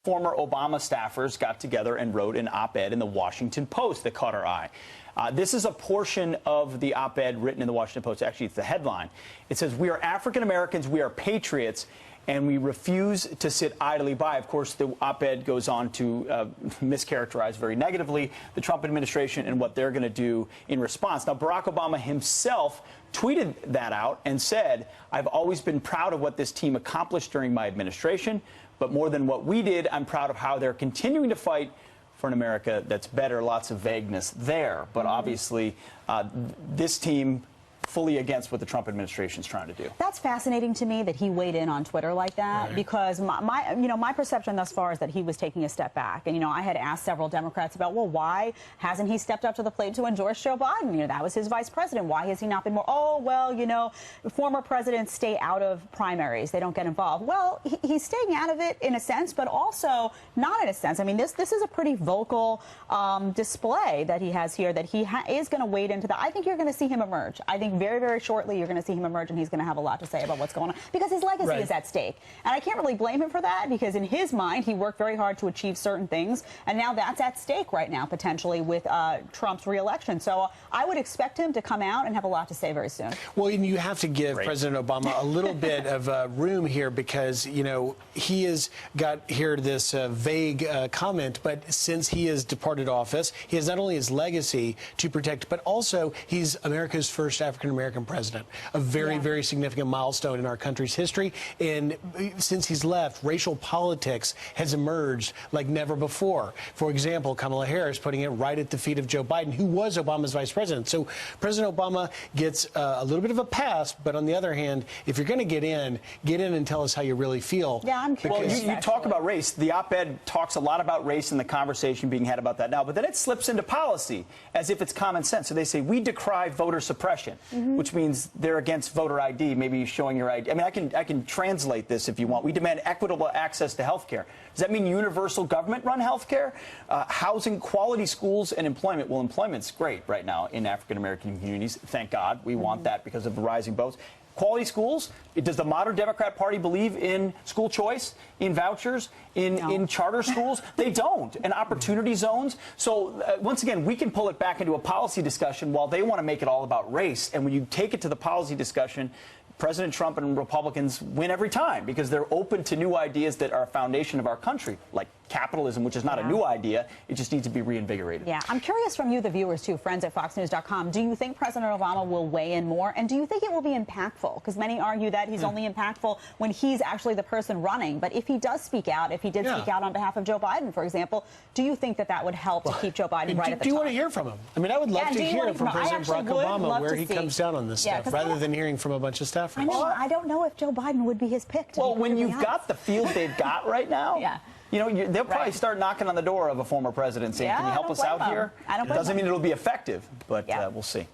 Former Obama staffers got together and wrote an op-ed in the Washington Post that caught our eye. This is a portion of the op-ed written in the Washington Post. Actually, it's the headline. It says, "We are African Americans, we are patriots, and we refuse to sit idly by." Of course, the op-ed goes on to mischaracterize very negatively the Trump administration and what they're going to do in response. Now, Barack Obama himself tweeted that out and said, "I've always been proud of what this team accomplished during my administration, but more than what we did, I'm proud of how they're continuing to fight for an America that's better." Lots of vagueness there, but obviously this team fully against what the Trump administration is trying to do. That's fascinating to me that he weighed in on Twitter like that, because my perception thus far is that he was taking a step back. And I had asked several Democrats about, well, why hasn't he stepped up to the plate to endorse Joe Biden? That was his vice president. Why has he not been more? Oh, well, former presidents stay out of primaries. They don't get involved. Well, he's staying out of it in a sense, but also not in a sense. I mean, this is a pretty vocal display that he has here, that he is going to wade into that. I think you're going to see him emerge. I think very, very shortly you're going to see him emerge, and he's going to have a lot to say about what's going on, because his legacy is at stake. And I can't really blame him for that, because in his mind, he worked very hard to achieve certain things, and now that's at stake right now, potentially, with Trump's reelection. So I would expect him to come out and have a lot to say very soon. Well, and you have to give President Obama a little bit of room here, because, he has got here this vague comment, but since he has departed office, he has not only his legacy to protect, but also he's America's first African-American president, a very, very significant milestone in our country's history. And since he's left, racial politics has emerged like never before. For example, Kamala Harris putting it right at the feet of Joe Biden, who was Obama's vice president. So President Obama gets a little bit of a pass, but on the other hand, if you're going to get in and tell us how you really feel. Yeah, I'm curious. Well, you talk about race. The op-ed talks a lot about race and the conversation being had about that now, but then it slips into policy as if it's common sense. So they say, we decry voter suppression, which means they're against voter ID, maybe showing your ID. I mean, I can translate this if you want. We demand equitable access to health care. Does that mean universal government-run health care? Housing, quality schools, and employment. Well, employment's great right now in African-American communities. Thank God. We want that because of the rising votes. Quality schools. Does the modern Democrat Party believe in school choice, in vouchers, in charter schools? They don't. And opportunity zones. So once again, we can pull it back into a policy discussion while they want to make it all about race. And when you take it to the policy discussion, President Trump and Republicans win every time, because they're open to new ideas that are a foundation of our country, like capitalism, which is not a new idea. It just needs to be reinvigorated. Yeah, I'm curious from you, the viewers, too, friends at FoxNews.com. Do you think President Obama will weigh in more? And do you think it will be impactful? Because many argue that he's only impactful when he's actually the person running. But if he does speak out, if he did speak out on behalf of Joe Biden, for example, do you think that would help to keep Joe Biden right at the top? Do you want to hear from him? I mean, I would love to hear from President Barack Obama where he comes down on this stuff, rather than hearing from a bunch of staffers. I know. I don't know if Joe Biden would be his pick. Well, when you've got the field they've got right now, they'll probably start knocking on the door of a former president saying, "Can you help us out here?" I don't blame Doesn't mean it'll be effective, but we'll see.